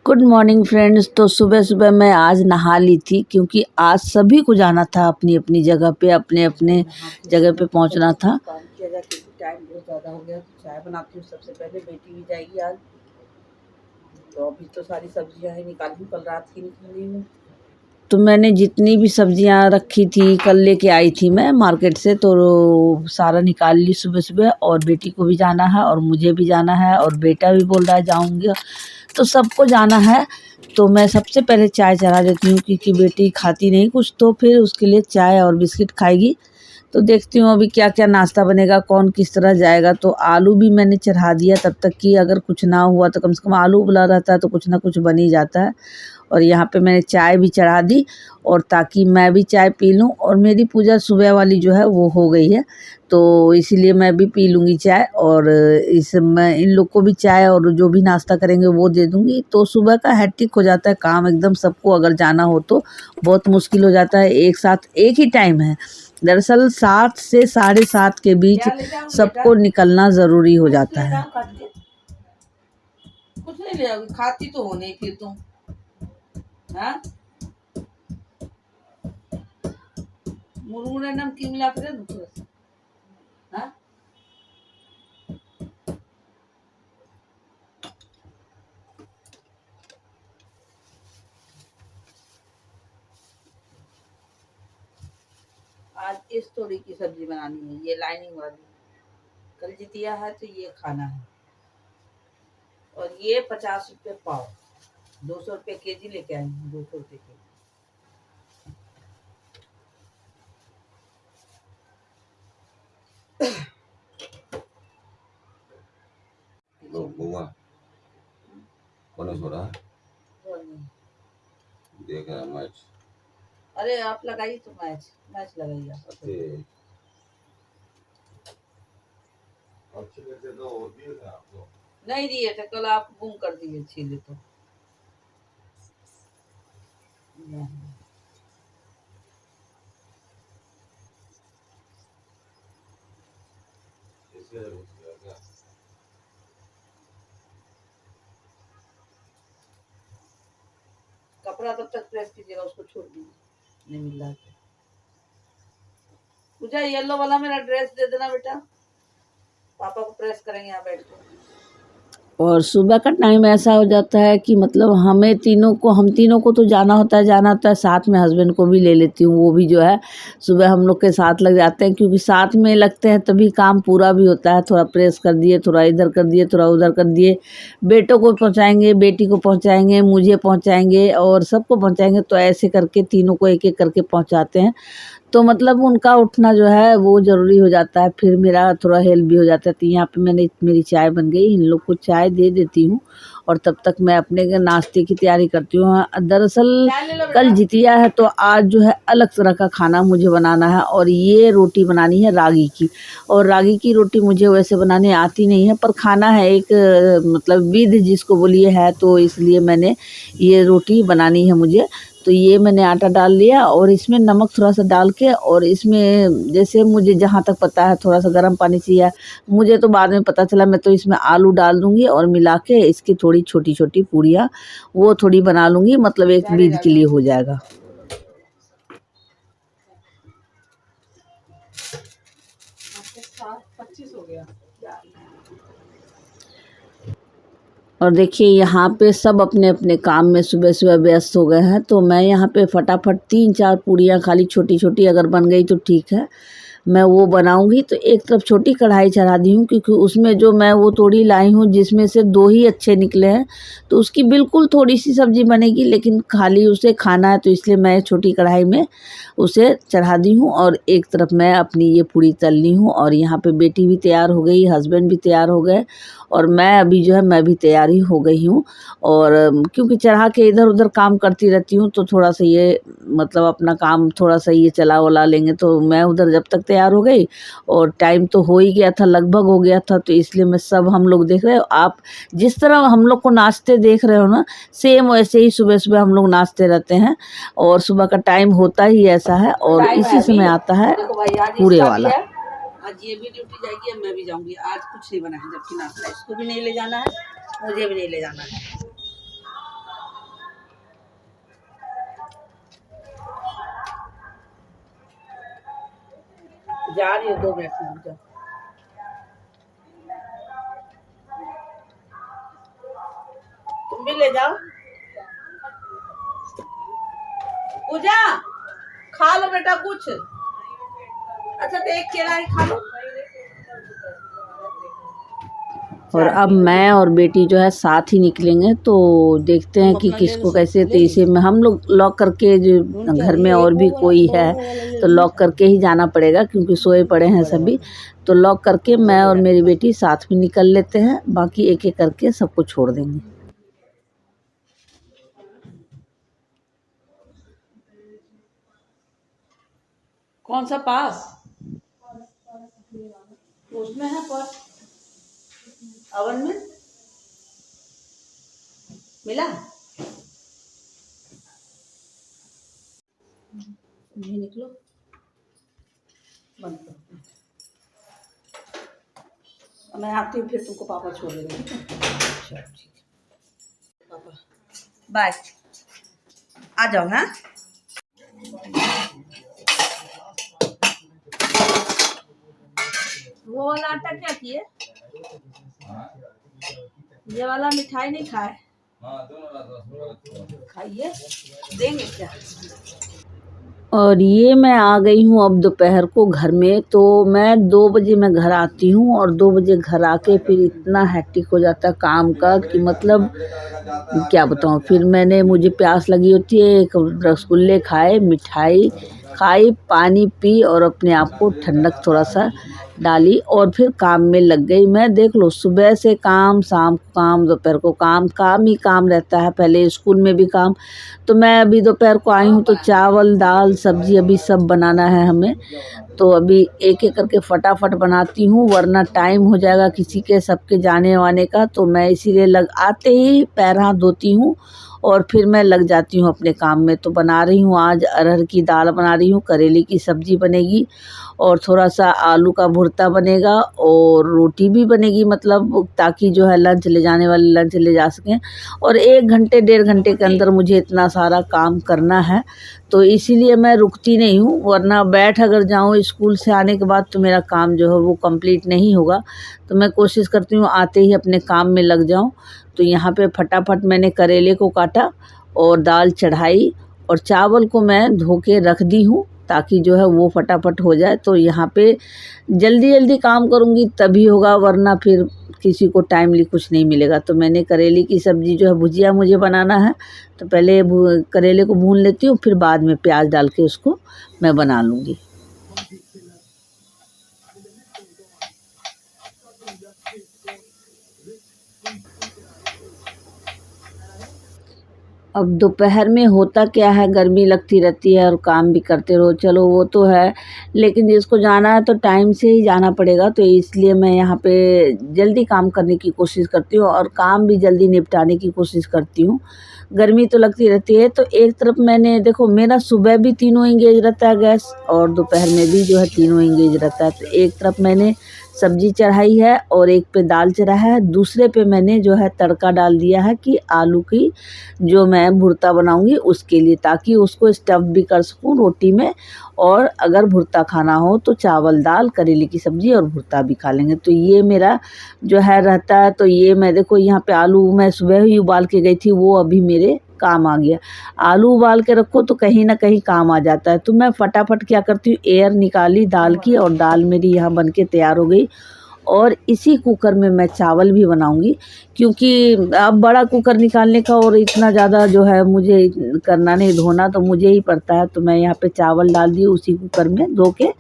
Good morning friends. तो सुबह सुबह मैं आज नहा ली थी क्योंकि आज सभी को जाना था अपनी अपनी जगह पे, अपने अपने जगह पे पहुंचना था। काम किया जाए क्योंकि टाइम बहुत ज़्यादा हो गया। तो चाय बनाती हूँ सबसे पहले, बेटी भी जाएगी आज। तो अभी तो सारी सब्जियां है निकाली हूँ, कल रात की निकाली हूँ। तो मैंने जितनी भी सब्जियां रखी थी कल लेके आई थी मैं मार्केट से, तो सारा निकाल ली सुबह सुबह। और बेटी को भी जाना है और मुझे भी जाना है और बेटा भी बोल रहा है जाऊँगी, तो सबको जाना है। तो मैं सबसे पहले चाय चढ़ा देती हूँ क्योंकि बेटी खाती नहीं कुछ, तो फिर उसके लिए चाय और बिस्किट खाएगी। तो देखती हूँ अभी क्या क्या नाश्ता बनेगा, कौन किस तरह जाएगा। तो आलू भी मैंने चढ़ा दिया तब तक कि अगर कुछ ना हुआ तो कम से कम आलू उबला रहता है तो कुछ ना कुछ बन ही जाता है। और यहाँ पे मैंने चाय भी चढ़ा दी, और ताकि मैं भी चाय पी लूँ। और मेरी पूजा सुबह वाली जो है वो हो गई है, तो इसीलिए मैं भी पी लूँगी चाय। और मैं इन लोग को भी चाय और जो भी नाश्ता करेंगे वो दे दूँगी। तो सुबह का हेक्टिक हो जाता है काम एकदम, सबको अगर जाना हो तो बहुत मुश्किल हो जाता है। एक साथ एक ही टाइम है, दरअसल 7 से 7:30 के बीच सबको निकलना ज़रूरी हो जाता है। कुछ नहीं ले आओगी, खाती तो हो नहीं फिर तुम। हाँ, मुरमुरे नमकीन मिला के दे दूं थोड़ा सा। हाँ, आज इस तोरी की सब्जी बनानी है, ये लाइनिंग वाली। कल जितिया है तो ये खाना है। और ये 50 रुपये पाव, 200 रुपये केजी लेके आई हूँ, 200 रुपये केजी। हो रहा है, देख रहा मैच। अरे आप लगाइए तो मैच लगाइए आप। नहीं दिए थे कल, आप गुम कर दिए छीले तो। कपड़ा तब तक प्रेस कीजिएगा, उसको छोड़ दीजिए, नहीं मिल रहा है। पूजा येलो वाला मेरा ड्रेस दे देना बेटा, पापा को प्रेस करेंगे यहाँ बैठ के। और सुबह का टाइम ऐसा हो जाता है कि मतलब हम तीनों को तो जाना होता है, साथ में हस्बैंड को भी ले लेती हूँ। वो भी जो है सुबह हम लोग के साथ लग जाते हैं, क्योंकि साथ में लगते हैं तभी काम पूरा भी होता है। थोड़ा प्रेस कर दिए, थोड़ा इधर कर दिए, थोड़ा उधर कर दिए, बेटों को पहुँचाएंगे, बेटी को पहुँचाएंगे, मुझे पहुँचाएंगे और सबको पहुँचाएंगे। तो ऐसे करके तीनों को एक एक करके पहुँचाते हैं। तो मतलब उनका उठना जो है वो ज़रूरी हो जाता है, फिर मेरा थोड़ा हेल्प भी हो जाता है। तो यहाँ पे मेरी चाय बन गई, इन लोग को चाय दे देती हूँ और तब तक मैं अपने नाश्ते की तैयारी करती हूँ। दरअसल कल जितिया है तो आज जो है अलग तरह का खाना मुझे बनाना है, और ये रोटी बनानी है रागी की। और रागी की रोटी मुझे वैसे बनाने आती नहीं है, पर खाना है एक मतलब विधि जिसको बोलिए है, तो इसलिए मैंने ये रोटी बनानी है मुझे। तो ये मैंने आटा डाल लिया और इसमें नमक थोड़ा सा डाल के, और इसमें जैसे मुझे जहाँ तक पता है थोड़ा सा गर्म पानी चाहिए, मुझे तो बाद में पता चला। मैं तो इसमें आलू डाल दूँगी और मिला के इसकी थोड़ी छोटी छोटी पूड़ियाँ वो थोड़ी बना लूँगी, मतलब एक बीज के लिए हो जाएगा। और देखिए यहाँ पे सब अपने अपने काम में सुबह सुबह व्यस्त हो गए हैं। तो मैं यहाँ पे फटाफट 3-4 पूड़ियाँ खाली छोटी छोटी अगर बन गई तो ठीक है, मैं वो बनाऊंगी। तो एक तरफ छोटी कढ़ाई चढ़ा दी हूँ, क्योंकि उसमें जो मैं वो तोड़ी लाई हूँ जिसमें से 2 ही अच्छे निकले हैं, तो उसकी बिल्कुल थोड़ी सी सब्जी बनेगी, लेकिन खाली उसे खाना है तो इसलिए मैं छोटी कढ़ाई में उसे चढ़ा दी हूँ। और एक तरफ मैं अपनी ये पूड़ी तल ली हूँ, और यहाँ पे बेटी भी तैयार हो गई, हस्बैंड भी तैयार हो गए, और मैं अभी जो है मैं भी तैयार ही हो गई हूँ। और क्योंकि चढ़ा के इधर उधर काम करती रहती हूँ, तो थोड़ा सा ये मतलब अपना काम थोड़ा सा ये चला वला लेंगे। तो मैं उधर जब तक तैयार हो गई, और टाइम तो हो ही गया था, लगभग हो गया था, तो इसलिए मैं सब हम लोग देख रहे हो, आप जिस तरह हम लोग को नाचते देख रहे हो ना, सेम वैसे ही सुबह सुबह हम लोग नाचते रहते हैं। और सुबह का टाइम होता ही ऐसा है, और इसी समय आता है पूरे वाला। आज ये भी ड्यूटी जाएगी, अब मैं भी जाऊंगी। आज कुछ नहीं बना है, जबकि नाश्ता इसको भी नहीं ले जाना है, मुझे भी नहीं ले जाना है। जा रही हो 2 मिनट में, रुक जाओ। तुम भी ले जाओ। पूजा खा लो बेटा कुछ। अच्छा तो एक केला ही खा लो। और अब मैं और बेटी जो है साथ ही निकलेंगे, तो देखते हैं कि किसको कैसे। तो इसे में हम लोग लॉक करके, जो घर में और भी कोई है तो लॉक करके ही जाना पड़ेगा क्योंकि सोए पड़े हैं सभी। तो लॉक करके मैं और मेरी बेटी साथ में निकल लेते हैं, बाकी एक एक करके सबको छोड़ देंगे। कौन सा पास? उसमें है पर अवन में मिला। नहीं निकलो, बंद करो। मैं आती हूँ फिर तुमको पापा छोड़ देंगे, ठीक है? ठीक है पापा, बाय। आ जाओ। हाँ वो वाला आटा क्या किए? ये वाला मिठाई नहीं खाए? खाइए, देंगे क्या? और ये मैं आ गई हूँ अब दोपहर को घर में। तो मैं 2 बजे मैं घर आती हूँ और 2 बजे घर आके फिर इतना हैट्रिक हो जाता है काम का कि मतलब क्या बताऊँ। फिर मुझे प्यास लगी होती है, एक रसगुल्ले खाए, मिठाई खाई, पानी पी और अपने आप को ठंडक थोड़ा सा डाली और फिर काम में लग गई मैं। देख लो सुबह से काम, शाम को काम, दोपहर को काम, काम ही काम रहता है। पहले स्कूल में भी काम। तो मैं अभी दोपहर को आई हूँ तो चावल दाल सब्जी अभी सब बनाना है हमें। तो अभी एक एक करके फटाफट बनाती हूँ वरना टाइम हो जाएगा किसी के सबके जाने वाने का। तो मैं इसीलिए आते ही पैर हाथ धोती हूँ और फिर मैं लग जाती हूँ अपने काम में। तो बना रही हूँ आज अरहर की दाल बना रही हूँ, करेले की सब्जी बनेगी और थोड़ा सा आलू का भुर्ता बनेगा और रोटी भी बनेगी, मतलब ताकि जो है लंच ले जाने वाले लंच ले जा सकें। और 1 घंटे 1.5 घंटे के अंदर मुझे इतना सारा काम करना है तो इसीलिए मैं रुकती नहीं हूँ, वरना बैठ अगर जाऊँ स्कूल से आने के बाद तो मेरा काम जो है वो कंप्लीट नहीं होगा। तो मैं कोशिश करती हूँ आते ही अपने काम में लग जाऊँ। तो यहाँ पे फटाफट मैंने करेले को काटा और दाल चढ़ाई और चावल को मैं धो के रख दी हूँ ताकि जो है वो फटाफट हो जाए। तो यहाँ पे जल्दी जल्दी काम करूँगी तभी होगा, वरना फिर किसी को टाइमली कुछ नहीं मिलेगा। तो मैंने करेले की सब्ज़ी जो है भुजिया मुझे बनाना है तो पहले करेले को भून लेती हूँ, फिर बाद में प्याज डाल के उसको मैं बना लूँगी। अब दोपहर में होता क्या है, गर्मी लगती रहती है और काम भी करते रहो, चलो वो तो है, लेकिन जिसको जाना है तो टाइम से ही जाना पड़ेगा। तो इसलिए मैं यहाँ पे जल्दी काम करने की कोशिश करती हूँ और काम भी जल्दी निपटाने की कोशिश करती हूँ। गर्मी तो लगती रहती है। तो एक तरफ मैंने देखो मेरा सुबह भी तीनों इंगेज रहता है गैस और दोपहर में भी जो है तीनों इंगेज रहता है। तो एक तरफ मैंने सब्जी चढ़ाई है और एक पे दाल चढ़ा है, दूसरे पे मैंने जो है तड़का डाल दिया है कि आलू की जो मैं भुर्ता बनाऊंगी उसके लिए, ताकि उसको स्टफ़ भी कर सकूं रोटी में। और अगर भुर्ता खाना हो तो चावल दाल करेले की सब्ज़ी और भुर्ता भी खा लेंगे। तो ये मेरा जो है रहता है। तो ये मैं देखो यहाँ पे आलू मैं सुबह ही उबाल के गई थी, वो अभी मेरे काम आ गया। आलू उबाल के रखो तो कहीं ना कहीं काम आ जाता है। तो मैं फटाफट क्या करती हूँ, एयर निकाली दाल की और दाल मेरी यहाँ बन के तैयार हो गई। और इसी कुकर में मैं चावल भी बनाऊंगी क्योंकि अब बड़ा कुकर निकालने का और इतना ज़्यादा जो है मुझे करना नहीं, धोना तो मुझे ही पड़ता है। तो मैं यहाँ पे चावल डाल दी उसी कुकर में धो के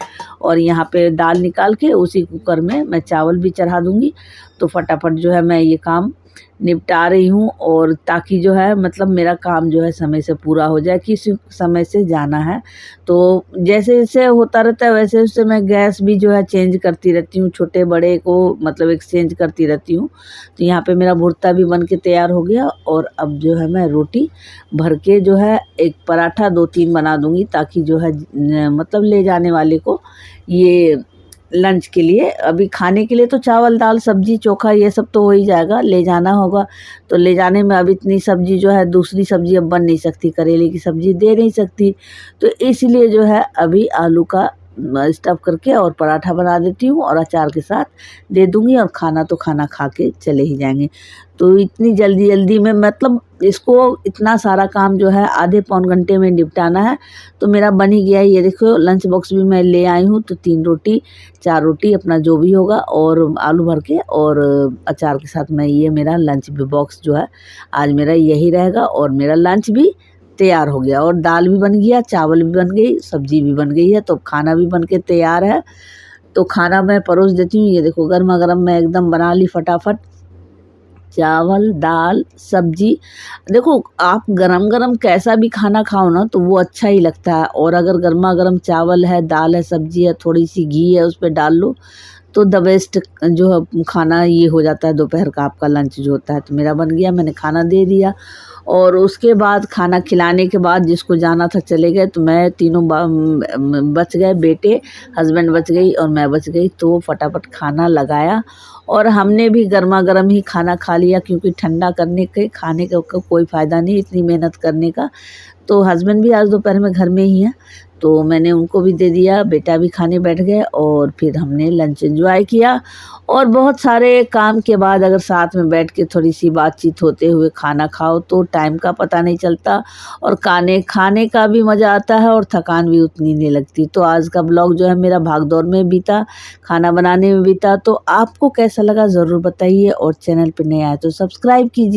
और यहाँ पे दाल निकाल के उसी कुकर में मैं चावल भी चढ़ा दूँगी। तो फटाफट जो है मैं ये काम निपटा रही हूँ और ताकि जो है मतलब मेरा काम जो है समय से पूरा हो जाए, किसी समय से जाना है। तो जैसे जैसे होता रहता है वैसे वैसे मैं गैस भी जो है चेंज करती रहती हूँ, छोटे बड़े को मतलब एक्सचेंज करती रहती हूँ। तो यहाँ पे मेरा भुर्ता भी बन के तैयार हो गया और अब जो है मैं रोटी भर के जो है एक पराठा 2-3 बना दूँगी ताकि जो है मतलब ले जाने वाले को ये लंच के लिए, अभी खाने के लिए तो चावल दाल सब्जी चोखा ये सब तो हो ही जाएगा, ले जाना होगा। तो ले जाने में अब इतनी सब्जी जो है दूसरी सब्जी अब बन नहीं सकती, करेले की सब्जी दे नहीं सकती। तो इसलिए जो है अभी आलू का स्टफ़ करके और पराठा बना देती हूँ और अचार के साथ दे दूँगी और खाना तो खाना खा के चले ही जाएंगे। तो इतनी जल्दी जल्दी में मतलब इसको इतना सारा काम जो है आधे पौन घंटे में निपटाना है, तो मेरा बन ही गया है। ये देखो लंच बॉक्स भी मैं ले आई हूँ, तो 3 रोटी 4 रोटी अपना जो भी होगा और आलू भर के और अचार के साथ मैं ये मेरा लंच बॉक्स जो है आज मेरा यही रहेगा। और मेरा लंच भी तैयार हो गया और दाल भी बन गया, चावल भी बन गई, सब्जी भी बन गई है, तो खाना भी बन के तैयार है। तो खाना मैं परोस देती हूँ। ये देखो गर्मा गर्म मैं एकदम बना ली फटाफट, चावल दाल सब्जी। देखो आप गरम गरम कैसा भी खाना खाओ ना तो वो अच्छा ही लगता है, और अगर गर्मा गर्म चावल है, दाल है, सब्जी है, थोड़ी सी घी है उस पर डाल लो तो द बेस्ट जो है खाना ये हो जाता है। दोपहर का आपका लंच जो होता है तो मेरा बन गया, मैंने खाना दे दिया। और उसके बाद खाना खिलाने के बाद जिसको जाना था चले गए, तो मैं तीनों बच गए, बेटे हस्बैंड बच गई और मैं बच गई। तो फटाफट खाना लगाया और हमने भी गर्मा गर्म ही खाना खा लिया, क्योंकि ठंडा करने के खाने का कोई फ़ायदा नहीं इतनी मेहनत करने का। तो हस्बैंड भी आज दोपहर में घर में ही हैं, तो मैंने उनको भी दे दिया, बेटा भी खाने बैठ गए और फिर हमने लंच एंजॉय किया। और बहुत सारे काम के बाद अगर साथ में बैठ के थोड़ी सी बातचीत होते हुए खाना खाओ तो टाइम का पता नहीं चलता और खाने का भी मज़ा आता है और थकान भी उतनी नहीं लगती। तो आज का ब्लॉग जो है मेरा भागदौड़ में बीता, खाना बनाने में बीता। तो आपको कैसा लगा ज़रूर बताइए, और चैनल पर नए आए तो सब्सक्राइब कीजिए।